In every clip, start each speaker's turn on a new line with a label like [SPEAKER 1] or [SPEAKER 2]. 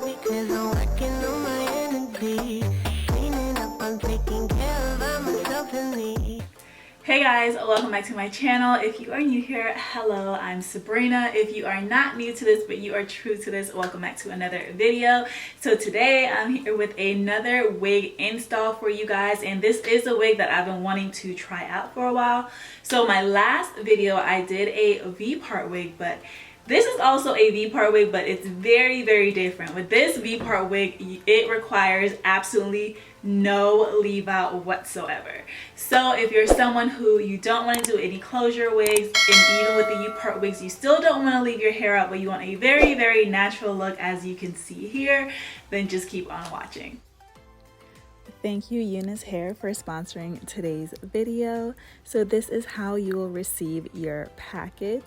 [SPEAKER 1] because I'm working on my energy. Cleaning up, I'm taking care of myself and me.
[SPEAKER 2] Hey guys, welcome back to my channel. If you are new here, hello, I'm Subrena. If you are not new to this but you are true to this, welcome back to another video. So today I'm here with another wig install for you guys, and this is a wig that I've been wanting to try out for a while. So my last video I did a V-part wig, but this is also a V-part wig, but it's very different. With this V-part wig, it requires absolutely no leave out whatsoever. So if you're someone who you don't want to do any closure wigs, and even with the U-part wigs you still don't want to leave your hair out, but you want a very natural look as you can see here, then just keep on watching. Thank you Unice Hair for sponsoring today's video. So this is how you will receive your package.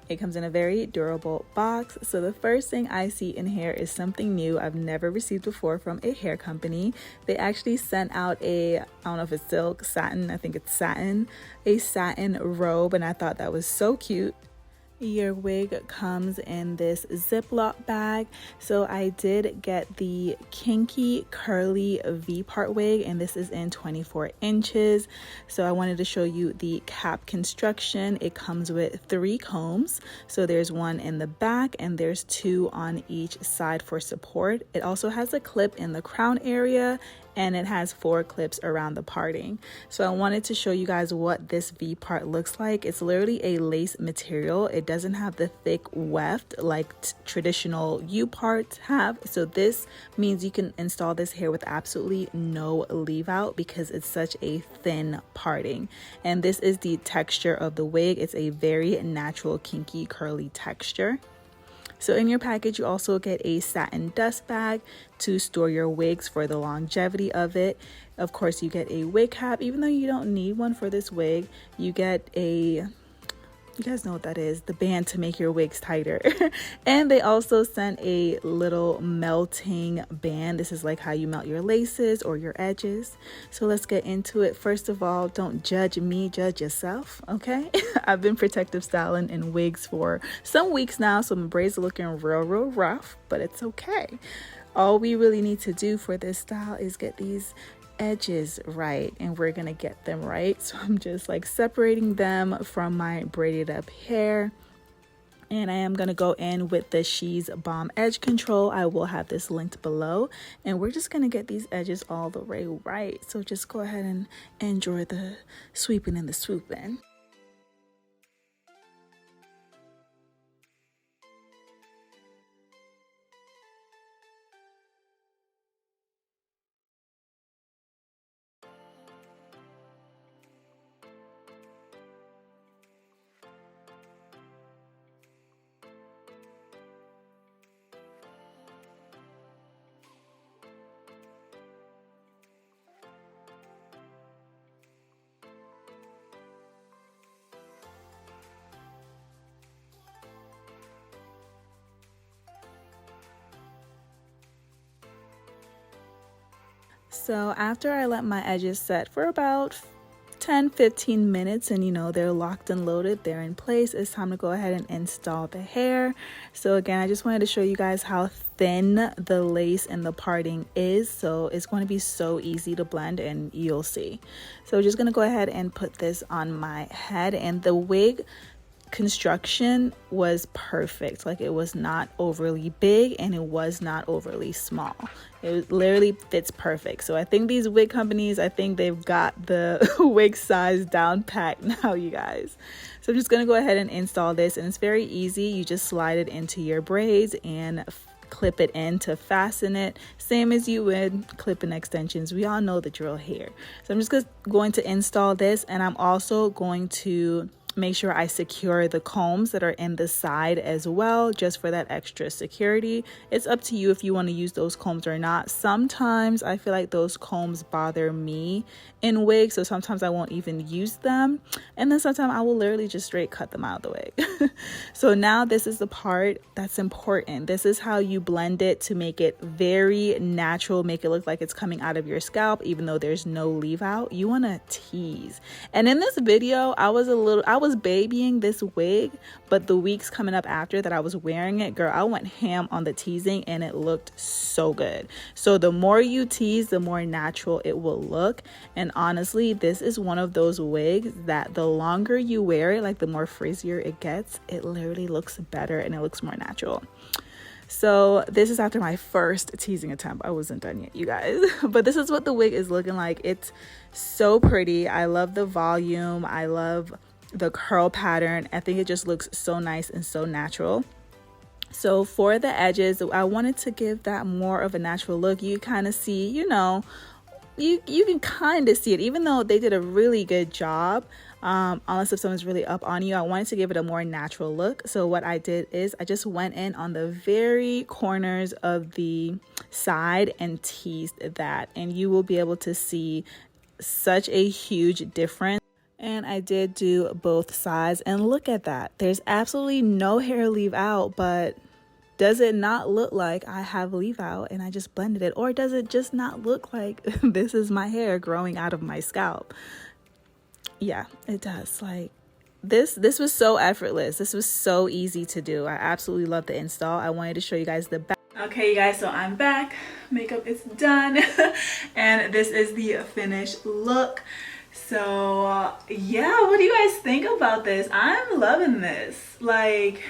[SPEAKER 2] It comes in a very durable box. So the first thing I see in here is something new I've never received before from a hair company. They actually sent out a, I don't know if it's silk, satin, I think it's satin, a satin robe, and I thought that was so cute. Your wig comes in this Ziploc bag. So I did get the Kinky curly V-part wig, and this is in 24 inches. So I wanted to show you the cap construction. It comes with 3 combs. So there's one in the back and there's 2 on each side for support. It also has a clip in the crown area, and it has 4 clips around the parting. So I wanted to show you guys what this V-part looks like. It's literally a lace material. It doesn't have the thick weft like traditional U-parts have. So this means you can install this hair with absolutely no leave out because it's such a thin parting. And this is the texture of the wig. It's a very natural kinky curly texture. So in your package, you also get a satin dust bag to store your wigs for the longevity of it. Of course, you get a wig cap. Even though you don't need one for this wig, you get a, you guys know what that is, the band to make your wigs tighter. And they also sent a little melting band. This is like how you melt your laces or your edges. So let's get into it. First of all, don't judge me, judge yourself, okay? I've been protective styling in wigs for some weeks now, so my braids are looking real rough, but it's okay. All we really need to do for this style is get these edges right, and we're gonna get them right. So I'm just like separating them from my braided up hair, and I am gonna go in with the She's Bomb Edge Control. I will have this linked below, and we're just gonna get these edges all the way right. So just go ahead and enjoy the sweeping and the swooping. So after I let my edges set for about 10-15 minutes, and you know they're locked and loaded, they're in place, it's time to go ahead and install the hair. So again, I just wanted to show you guys how thin the lace and the parting is, so it's going to be so easy to blend, and you'll see. So just gonna go ahead and put this on my head, and the wig construction was perfect. Like, it was not overly big and it was not overly small. It literally fits perfect. So I think these wig companies, I think they've got the wig size down pat now, you guys. So I'm just gonna go ahead and install this, and it's very easy. You just slide it into your braids and clip it in to fasten it, same as you would clip-in extensions. We all know the drill here. So I'm just going to install this, and I'm also going to make sure I secure the combs that are in the side as well, just for that extra security. It's up to you if you want to use those combs or not. Sometimes I feel like those combs bother me in wigs, so sometimes I won't even use them, and then sometimes I will literally just straight cut them out of the wig. So now this is the part that's important. This is how you blend it to make it very natural, make it look like it's coming out of your scalp even though there's no leave out. You want to tease. And in this video I was was babying this wig, but the weeks coming up after that I was wearing it, girl, I went ham on the teasing and it looked so good. So the more you tease, the more natural it will look. And honestly, this is one of those wigs that the longer you wear it, like the more frizzier it gets, it literally looks better and it looks more natural. So this is after my first teasing attempt. I wasn't done yet, you guys. But this is what the wig is looking like. It's so pretty. I love the volume. I love the curl pattern. I think it just looks so nice and so natural. So for the edges, I wanted to give that more of a natural look. You kind of see, you know, you can kind of see it, even though they did a really good job. Unless if someone's really up on you, I wanted to give it a more natural look. So what I did is I just went in on the very corners of the side and teased that, and you will be able to see such a huge difference. And I did do both sides, and look at that. There's absolutely no hair leave out, but does it not look like I have leave out and I just blended it? Or does it just not look like this is my hair growing out of my scalp? Yeah, it does. Like this was so effortless. This was so easy to do. I absolutely love the install. I wanted to show you guys the back. Okay, you guys, so I'm back. Makeup is done. And this is the finished look. So yeah, what do you guys think about this? I'm loving this. Like,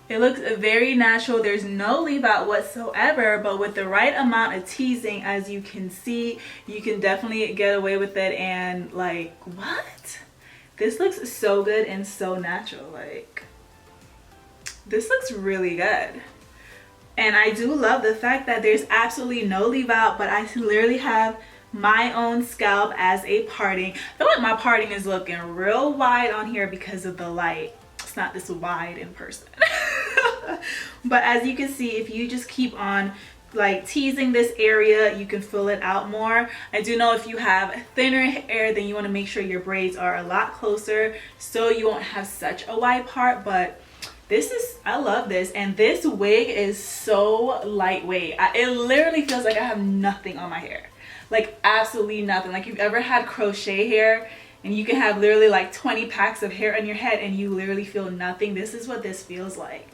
[SPEAKER 2] it looks very natural. There's no leave out whatsoever, but with the right amount of teasing, as you can see, you can definitely get away with it. And like, what? This looks so good and so natural. Like, this looks really good. And I do love the fact that there's absolutely no leave out, but I literally have my own scalp as a parting. I feel like my parting is looking real wide on here because of the light. It's not this wide in person. But as you can see, if you just keep on like teasing this area, you can fill it out more. I do know if you have thinner hair, then you want to make sure your braids are a lot closer so you won't have such a wide part. But this is, I love this. And this wig is so lightweight. It literally feels like I have nothing on my hair. Like absolutely nothing. Like, you've ever had crochet hair and you can have literally like 20 packs of hair on your head and you literally feel nothing. This is what this feels like.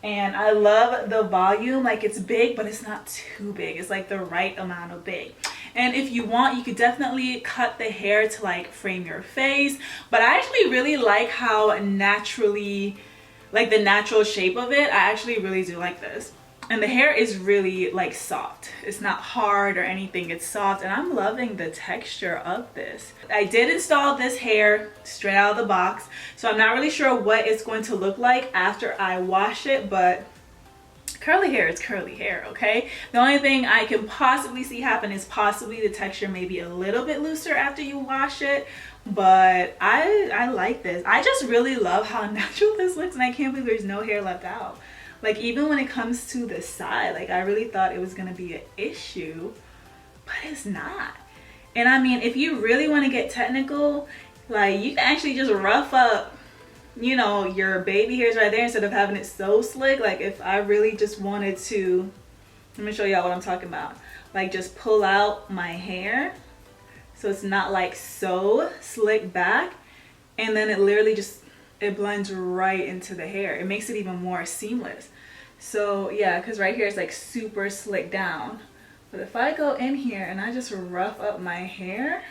[SPEAKER 2] And I love the volume. Like, it's big, but it's not too big. It's like the right amount of big. And if you want, you could definitely cut the hair to like frame your face. But I actually really like how naturally, like the natural shape of it, I actually really do like this. And the hair is really like soft. It's not hard or anything, it's soft, and I'm loving the texture of this. I did install this hair straight out of the box, so I'm not really sure what it's going to look like after I wash it, but curly hair is curly hair, okay? The only thing I can possibly see happen is possibly the texture may be a little bit looser after you wash it, but I like this. I just really love how natural this looks, and I can't believe there's no hair left out. Like, even when it comes to the side, like, I really thought it was gonna be an issue, but it's not. And I mean, if you really want to get technical, like, you can actually just rough up, you know, your baby hairs right there instead of having it so slick. Like, if I really just wanted to, let me show y'all what I'm talking about. Like, just pull out my hair so it's not like so slick back, and then it literally just, it blends right into the hair. It makes it even more seamless. So yeah, because right here it's like super slick down. But if I go in here and I just rough up my hair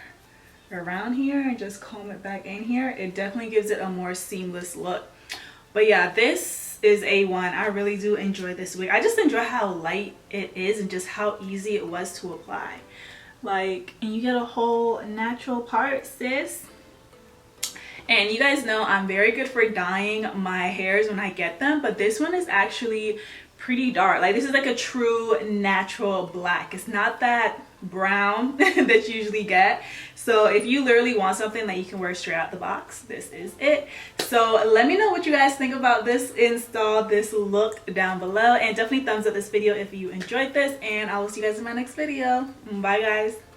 [SPEAKER 2] around here and just comb it back in here, it definitely gives it a more seamless look. But yeah, this is A1. I really do enjoy this wig. I just enjoy how light it is and just how easy it was to apply. Like, and you get a whole natural part, sis. And you guys know I'm very good for dyeing my hairs when I get them, but this one is actually pretty dark. Like, this is like a true natural black. It's not that brown that you usually get. So if you literally want something that you can wear straight out the box, this is it. So let me know what you guys think about this install, this look down below, and definitely thumbs up this video if you enjoyed this, and I will see you guys in my next video. Bye guys.